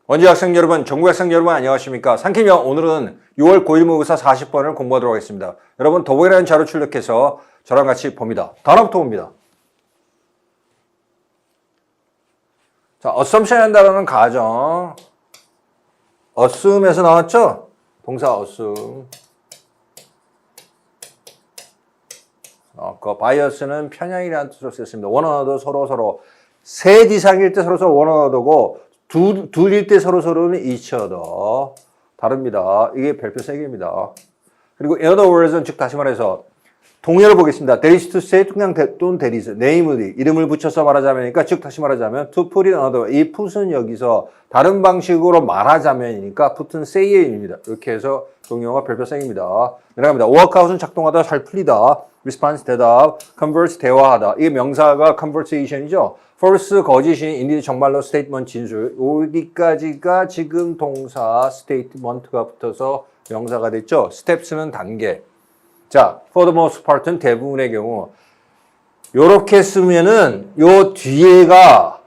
원지 학생 여러분, 전국 학생 여러분 안녕하십니까? 상키명 오늘은 6월 고1 모의고사 40번을 공부하도록 하겠습니다. 여러분 더보기라는 자료 출력해서 저랑 같이 봅니다. 단어부터 봅니다. 자, assumption 한다는 가정. assume에서 나왔죠? 동사 assume. 그 bias는 편향이라는 뜻으로 쓰였습니다. one another 서로 셋 이상일 때 서로 one another고 둘일 때 서로는 each other. 다릅니다. 이게 별표 3개입니다. 그리고 in other words는 즉 다시 말해서 동의어를 보겠습니다. there is to say 또는 there is, namely 이름을 붙여서 말하자면이니까 즉 다시 말하자면 to put in another 이 put은 여기서 다른 방식으로 말하자면이니까 put은 say의 의미입니다. 이렇게 해서 동의어가 별표 3개입니다. 내려갑니다. workout은 작동하다 잘 풀리다. response 대답, converse 대화하다. 이게 명사가 conversation이죠. false 거짓인 indeed 정말로 statement 진술. 여기까지가 지금 동사 statement가 붙어서 명사가 됐죠. steps는 단계. 자, for the most part은 대부분의 경우 요렇게 쓰면은 요 뒤에가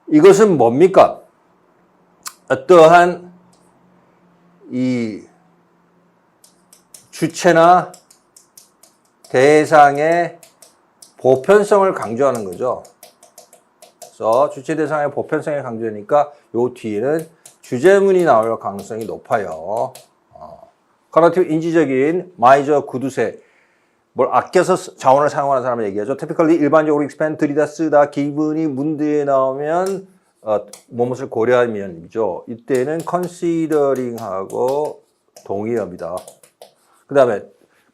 이것은 뭡니까? 어떠한 이 주체나 대상의 보편성을 강조하는 거죠. 그래서 주체 대상의 보편성을 강조하니까 요 뒤에는 주제문이 나올 가능성이 높아요. 커러티브 인지적인 마이저 구두쇠 뭘 아껴서 자원을 사용하는 사람을 얘기하죠. typically 일반적으로 expand 들이다 쓰다 기분이 문제에 나오면 무엇을 고려하면이죠. 이때는 considering하고 동의어입니다. 그 다음에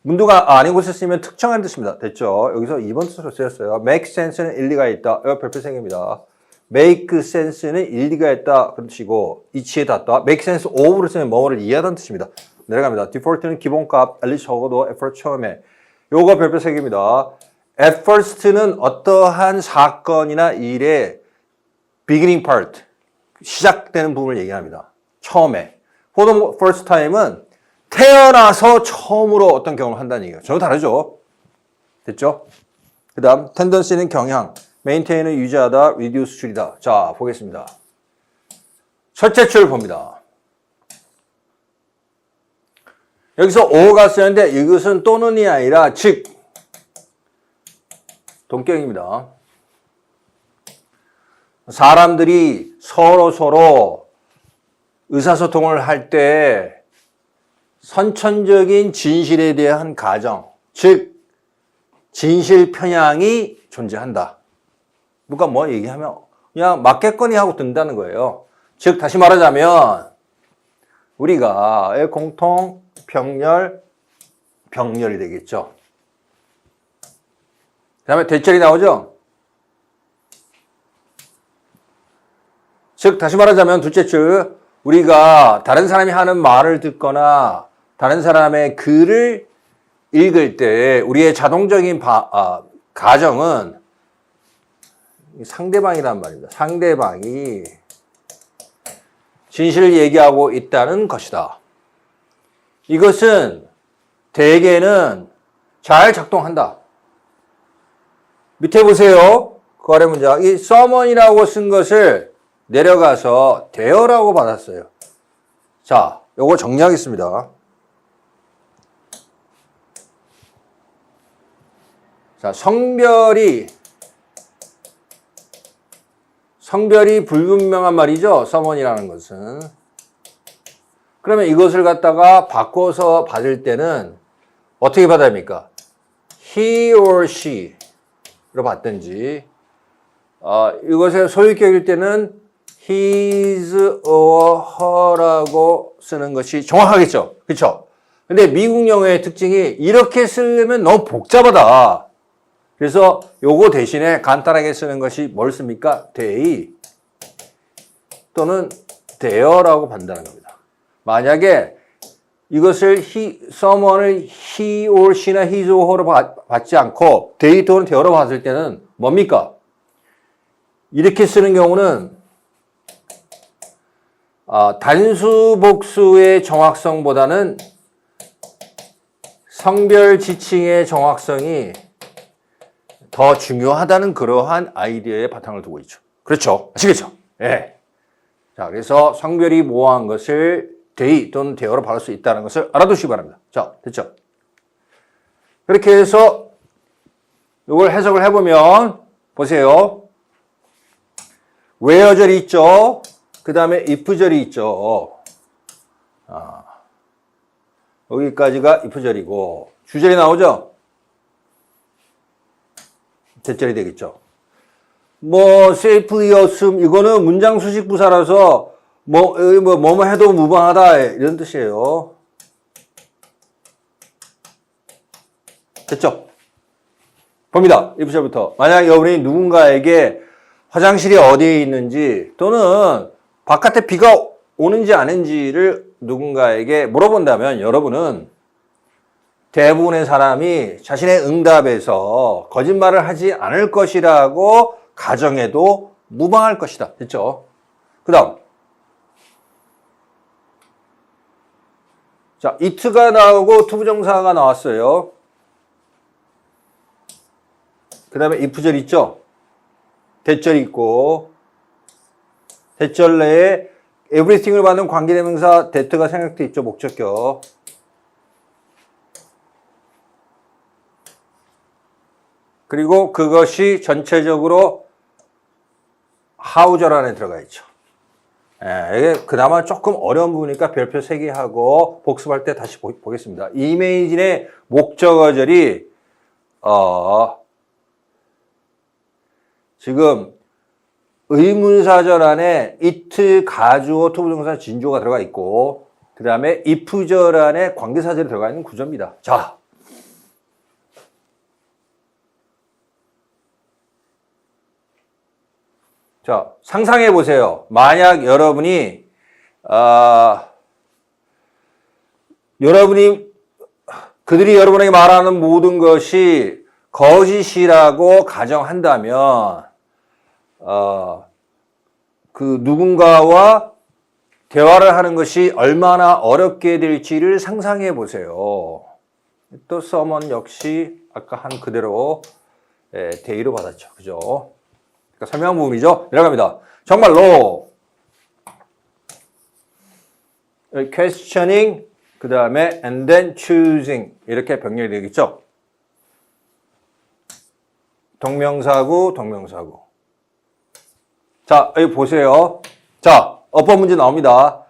문두가 아닌 곳에 쓰면 특정한 뜻입니다. 됐죠? 여기서 2번 뜻으로 쓰였어요. make sense는 일리가 있다. 이거 별표 3개입니다. make sense는 일리가 있다. 그런 뜻이고 이치에 닿다. make sense of로 쓰면 뭐를 이해하다는 뜻입니다. 내려갑니다. default는 기본값, at least 적어도 at first 처음에. 요거 별표 3개입니다. at first는 어떠한 사건이나 일의 beginning part, 시작되는 부분을 얘기합니다. 처음에. for the first time은 태어나서 처음으로 어떤 경험을 한다는 얘기예요. 전혀 다르죠? 됐죠? 그 다음 tendency는 경향, maintain은 유지하다, reduce 줄이다. 자, 보겠습니다. 첫째 줄 봅니다. 여기서 o가 쓰였는데 이것은 또는이 아니라 즉 동격입니다. 사람들이 서로 의사소통을 할 때 선천적인 진실에 대한 가정, 즉 진실 편향이 존재한다. 누가 뭐 얘기하면 그냥 맞겠거니 하고 든다는 거예요. 즉 다시 말하자면 우리가 공통 병렬이 되겠죠. 그 다음에 대절이 나오죠. 즉 다시 말하자면 둘째 줄 우리가 다른 사람이 하는 말을 듣거나 다른 사람의 글을 읽을 때 우리의 자동적인 가정은 상대방이란 말입니다. 상대방이 진실을 얘기하고 있다는 것이다. 이것은 대개는 잘 작동한다. 밑에 보세요. 그 아래 문장. 이 someone이라고 쓴 것을 내려가서 there라고 받았어요. 자, 요거 정리하겠습니다. 자, 성별이 불분명한 말이죠. someone이라는 것은. 그러면 이것을 갖다가 바꿔서 받을 때는 어떻게 받아야 합니까? he or she로 받든지 이것을 소유격일 때는 his or her라고 쓰는 것이 정확하겠죠. 그렇죠? 근데 미국 영어의 특징이 이렇게 쓰려면 너무 복잡하다. 그래서 요거 대신에 간단하게 쓰는 것이 뭘 씁니까? they 또는 there라고 받는다는 겁니다. 만약에 이것을 someone을 he or she나 his or her로 받지 않고 they 또는 there로 받을 때는 뭡니까? 이렇게 쓰는 경우는 단수 복수의 정확성보다는 성별 지칭의 정확성이 더 중요하다는 그러한 아이디어의 바탕을 두고 있죠. 그렇죠? 아시겠죠? 예. 자, 그래서 성별이 모호한 것을 they 또는 the어로 바꿀 수 있다는 것을 알아두시기 바랍니다. 자, 됐죠? 그렇게 해서 이걸 해석을 해보면 보세요. where절이 있죠. 그 다음에 if절이 있죠. 여기까지가 if절이고 주절이 나오죠. 대절이 되겠죠. 뭐 safely assume 이거는 문장 수식 부사라서 뭐뭐 해도 무방하다 이런 뜻이에요. 됐죠? 봅니다. if절부터 만약 여러분이 누군가에게 화장실이 어디에 있는지 또는 바깥에 비가 오는지 아닌지를 누군가에게 물어본다면 여러분은 대부분의 사람이 자신의 응답에서 거짓말을 하지 않을 것이라고 가정해도 무방할 것이다. 됐죠? 그 다음 자, it가 나오고 투부정사가 나왔어요. 그 다음에 if절 있죠? 대절이 있고 대절 내에 everything을 받는 관계대명사 that가 생략돼 있죠. 목적격. 그리고 그것이 전체적으로 how절 안에 들어가 있죠. 이게 그나마 조금 어려운 부분이니까 별표 3개 하고 복습할 때 다시 보겠습니다. 이메이진의 목적어절이 지금 의문사절 안에 it, 가주어, 투부정사, 진주어가 들어가 있고 그 다음에 if절 안에 관계사절이 들어가 있는 구조입니다. 자, 상상해 보세요. 만약 여러분이 그들이 여러분에게 말하는 모든 것이 거짓이라고 가정한다면 그 누군가와 대화를 하는 것이 얼마나 어렵게 될지를 상상해 보세요. 또 someone 역시 아까 한 그대로 대의로 받았죠. 그죠? 그러니까 설명한 부분이죠. 내려갑니다. 정말로 questioning 그 다음에 and then choosing 이렇게 병렬이 되겠죠. 동명사구 동명사구. 자, 여기 보세요. 자, 어법 문제 나옵니다.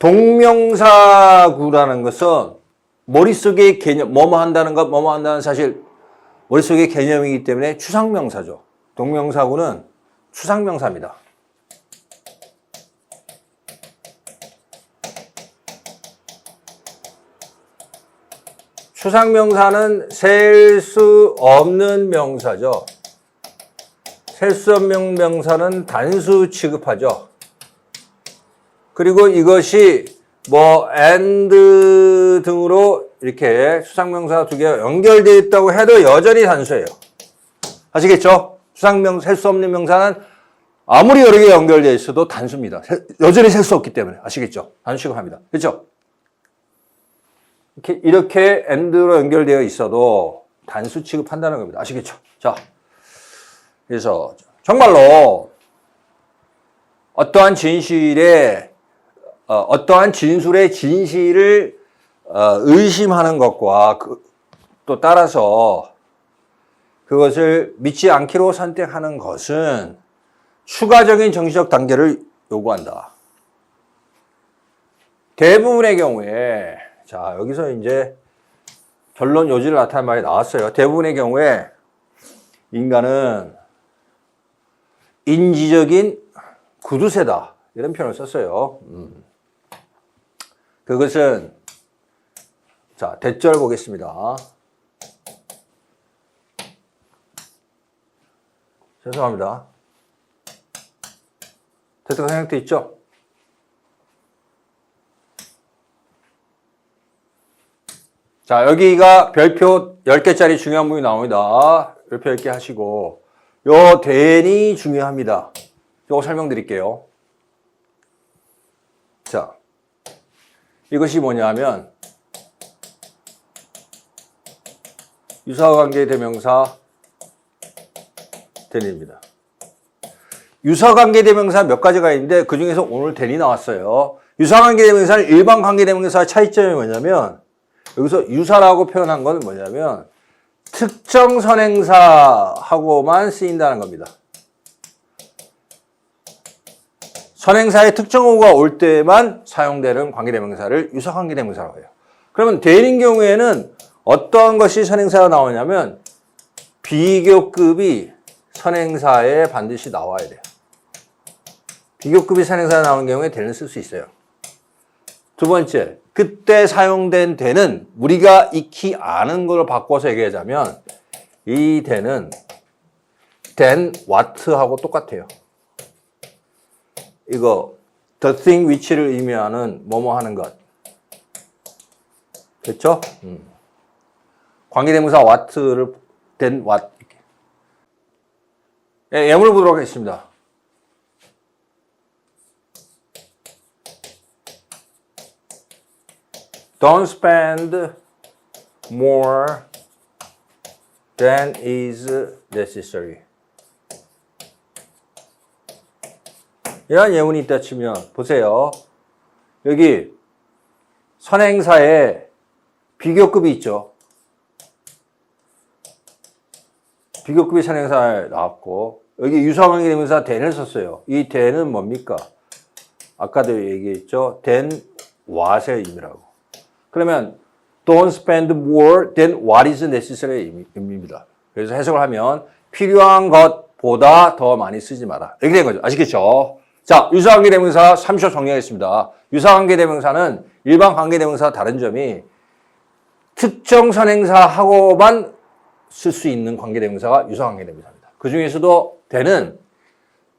동명사구라는 것은 머릿속의 개념, 뭐뭐 한다는 것, 뭐뭐 한다는 사실 머릿속의 개념이기 때문에 추상명사죠. 동명사구는 추상명사입니다. 추상명사는 셀 수 없는 명사죠. 셀 수 없는 명사는 단수 취급하죠. 그리고 이것이 뭐 and 등으로 이렇게 추상명사 두 개가 연결되어 있다고 해도 여전히 단수예요. 아시겠죠? 추상명사, 셀 수 없는 명사는 아무리 여러 개 연결되어 있어도 단수입니다. 여전히 셀 수 없기 때문에. 아시겠죠? 단수 취급합니다. 그렇죠? 이렇게 and로 연결되어 있어도 단수 취급한다는 겁니다. 아시겠죠? 자, 그래서 정말로 어떠한 진술의 진실을 의심하는 것과 또 따라서 그것을 믿지 않기로 선택하는 것은 추가적인 정신적 단계를 요구한다. 대부분의 경우에 자, 여기서 이제 결론 요지를 나타낸 말이 나왔어요. 대부분의 경우에 인간은 인지적인 구두쇠다. 이런 표현을 썼어요. 그것은 자, 대절 보겠습니다. 죄송합니다. 대자가 생략돼 있죠? 자, 여기가 별표 10개짜리 중요한 부분이 나옵니다. 별표 10개 하시고 요 then이 중요합니다. 요거 설명드릴게요. 자, 이것이 뭐냐면 유사관계 대명사 then입니다. 유사관계대명사 몇 가지가 있는데 그 중에서 오늘 대리 나왔어요. 유사관계대명사는 일반 관계대명사의 차이점이 뭐냐면 여기서 유사라고 표현한 건 뭐냐면 특정 선행사하고만 쓰인다는 겁니다. 선행사의 특정어가 올 때만 사용되는 관계대명사를 유사관계대명사라고 해요. 그러면 대리인 경우에는 어떤 것이 선행사가 나오냐면 비교급이 선행사에 반드시 나와야 돼요. 비교급이 선행사에 나오는 경우에 대는 쓸 수 있어요. 두 번째, 그때 사용된 대는 우리가 익히 아는 걸 바꿔서 얘기하자면 이 대는 than what하고 똑같아요. 이거 the thing which를 의미하는 뭐뭐 하는 것. 됐죠? 관계대명사 what를 than what 이렇게. 예문을 보도록 하겠습니다. Don't spend more than is necessary. 이런 예문이 있다 치면 보세요. 여기 선행사에 비교급이 있죠. 비교급이 선행사에 나왔고 여기 유사관계대명사 than을 썼어요. 이 than은 뭡니까? 아까도 얘기했죠. than what의 의미라고. 그러면 don't spend more than what is necessary 의미입니다. 그래서 해석을 하면 필요한 것보다 더 많이 쓰지 마라. 이렇게 된 거죠. 아시겠죠? 자, 유사관계대명사 3초 정리하겠습니다. 유사관계대명사는 일반 관계대명사와 다른 점이 특정 선행사하고만 쓸 수 있는 관계대명사가 유사관계대명사입니다. 그 중에서도 than은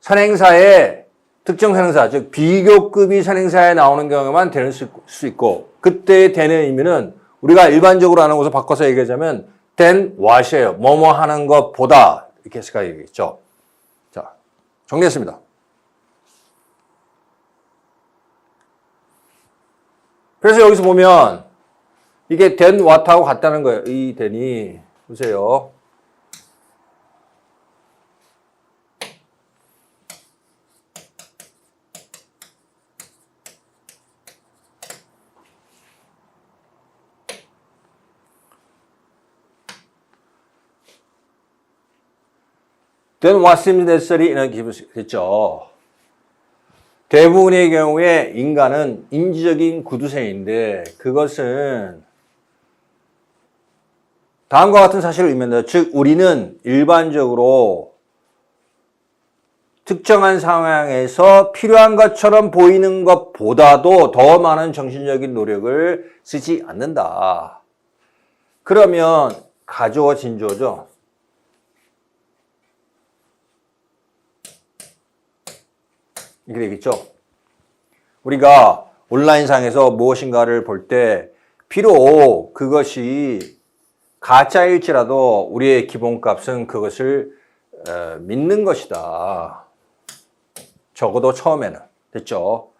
선행사에 특정 선행사, 즉 비교급이 선행사에 나오는 경우에만 than을 쓸 수 있고 그때의 than의 의미는 우리가 일반적으로 아는 것을 바꿔서 얘기하자면 than what이에요. 뭐뭐 하는 것보다 이렇게 해석하게 되겠죠. 자, 정리했습니다. 그래서 여기서 보면 이게 than what하고 같다는 거예요. 이 than이 보세요. than what seems necessary 이런 기분이 됐죠. 대부분의 경우에 인간은 인지적인 구두쇠인데 그것은 다음과 같은 사실을 의미한다. 즉 우리는 일반적으로 특정한 상황에서 필요한 것처럼 보이는 것보다도 더 많은 정신적인 노력을 쓰지 않는다. 그러면 가조와 진조죠. 이렇게 되겠죠. 우리가 온라인상에서 무엇인가를 볼 때 비록 그것이 가짜일지라도 우리의 기본값은 그것을 믿는 것이다. 적어도 처음에는. 됐죠?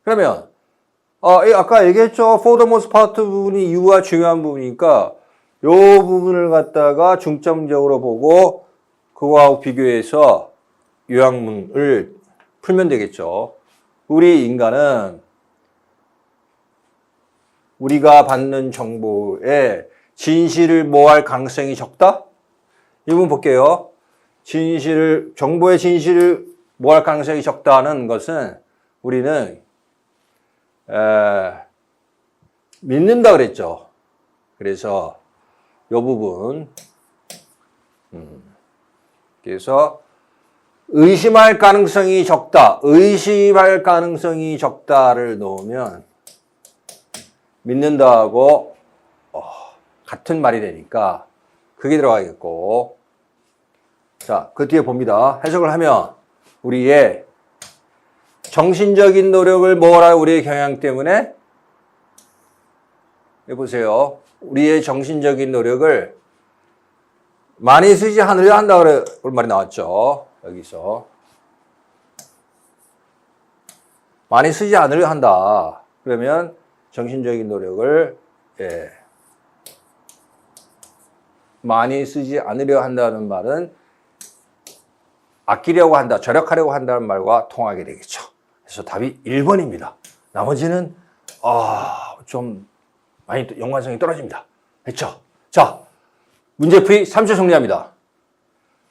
그러면 아까 얘기했죠. For the most part 부분이 U가 중요한 부분이니까 이 부분을 갖다가 중점적으로 보고 그거하고 비교해서 요약문을 풀면 되겠죠. 우리 인간은 우리가 받는 정보에 진실을 모호할 가능성이 적다? 이 부분 볼게요. 정보의 진실을 모호할 가능성이 적다는 것은 우리는 믿는다 그랬죠. 그래서 이 부분 그래서 의심할 가능성이 적다. 의심할 가능성이 적다를 놓으면 믿는다하고 같은 말이 되니까 그게 들어가겠고 자, 그 뒤에 봅니다. 해석을 하면 우리의 정신적인 노력을 모으라 우리의 경향 때문에 보세요. 우리의 정신적인 노력을 많이 쓰지 않으려 한다 그런 말이 나왔죠. 여기서 많이 쓰지 않으려 한다. 그러면 정신적인 노력을 많이 쓰지 않으려 한다는 말은 아끼려고 한다, 절약하려고 한다는 말과 통하게 되겠죠. 그래서 답이 1번입니다. 나머지는 좀 많이 연관성이 떨어집니다. 됐죠? 자, 문제풀이 3초 정리합니다.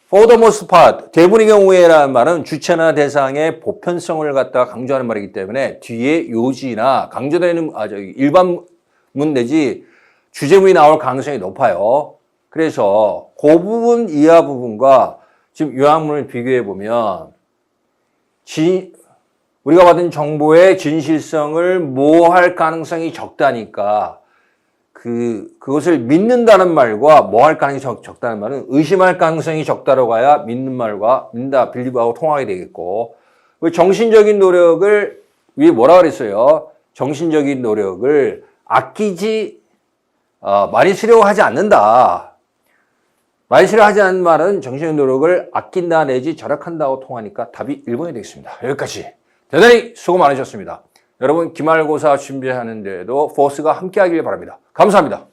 For the most part, 대부분의 경우에라는 말은 주체나 대상의 보편성을 갖다가 강조하는 말이기 때문에 뒤에 요지나 강조되는 일반문 내지 주제문이 나올 가능성이 높아요. 그래서 그 부분 이하 부분과 지금 요약문을 비교해 보면 우리가 받은 정보의 진실성을 모호할 가능성이 적다니까 그것을 믿는다는 말과 모호할 가능성이 적다는 말은 의심할 가능성이 적다라고 해야 믿는 말과 믿는다, 빌리브하고 통하게 되겠고 정신적인 노력을 위에 뭐라 그랬어요? 정신적인 노력을 아끼지 많이 쓰려고 하지 않는다. 많이 쓰려고 하지 않는 말은 정신적인 노력을 아낀다 내지 절약한다고 통하니까 답이 1번이 되겠습니다. 여기까지. 대단히 수고 많으셨습니다. 여러분 기말고사 준비하는 데에도 포스가 함께 하길 바랍니다. 감사합니다.